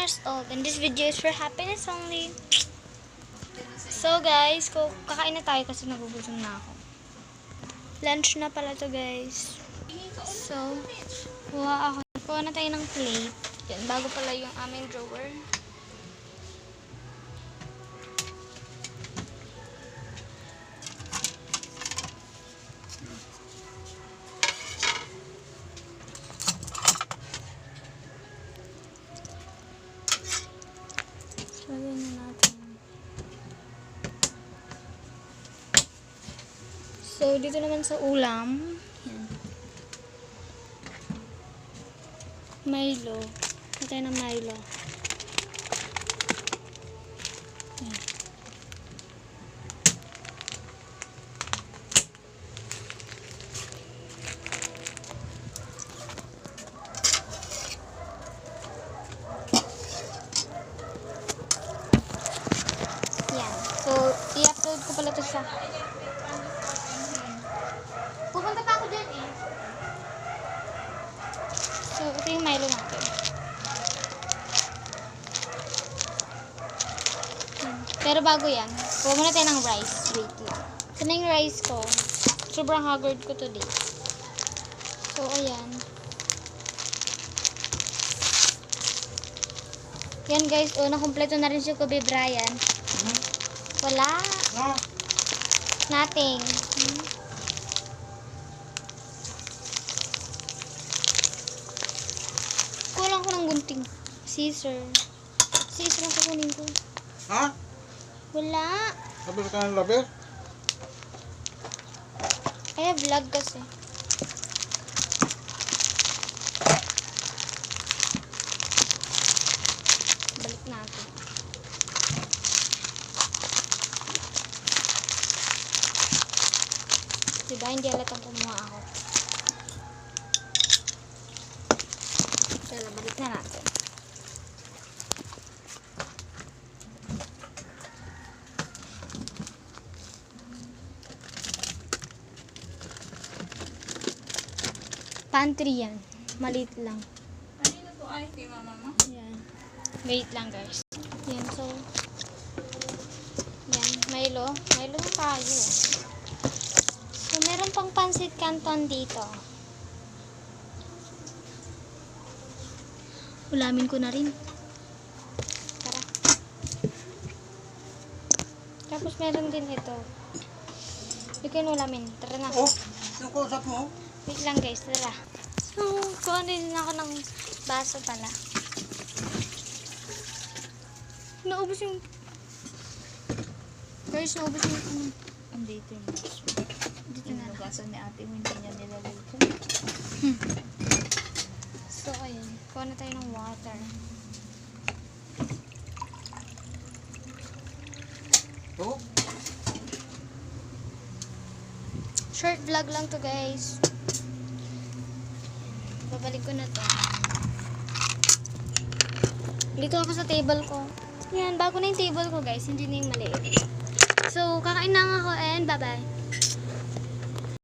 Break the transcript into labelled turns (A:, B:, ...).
A: years old and this video is for happiness only. So guys, kakain na tayo kasi nagugutom na ako. Lunch na pala to guys. So, kuha na tayo ng plate. Yan, bago pala yung aming drawer. Lagyan na natin. So, dito naman sa ulam. Yan. Milo. Natin ng Milo. Yan. So, i-upload ko pala ito sa... Pupunta pa ako dyan eh. So, ito yung Milo natin. Pero bago yan, kuha muna tayo ng rice. Wait lang. Ito na yung rice ko. Sobrang haggard ko today. So, ayan. Yan guys, nakumpleto na rin si Kobe Bryant. Wala.
B: No.
A: Nothing. Kulang ko ng gunting. Scissor. Scissor lang kukunin ko.
B: Ha?
A: Wala.
B: Laber ka ng laber?
A: Ay, vlog kasi. Balik natin. Diba, hindi alatang kumuha ako. Kaya balik na natin. Pantry yan. Maliit lang.
C: Kanina to ay, kay mama mo?
A: Yan. Wait lang guys. Yan, so. Yan, Milo. Milo na tayo. So, meron pang pancit canton dito. Ulamin ko na rin. Tara. Tapos meron din ito. Hindi ko yung ulamin. Tara na.
B: Oh, yung kausap mo?
A: Wait lang guys, tara. So, kuha din ako ng baso pala. Naubos yung... Guys, naubos yung...
C: Andito yung baso.
A: Dito
C: Yung
A: na.
C: nagasan ni ate mo, hindi niya nilalagay ko.
A: So, ayun. Kuha na tayo ng water.
B: Oh?
A: Short vlog lang to guys. Babalik ko na to. Dito ako sa table ko. Yan, bago na yung table ko guys. Hindi na yung maliit. So, kakain na nga ako and bye-bye.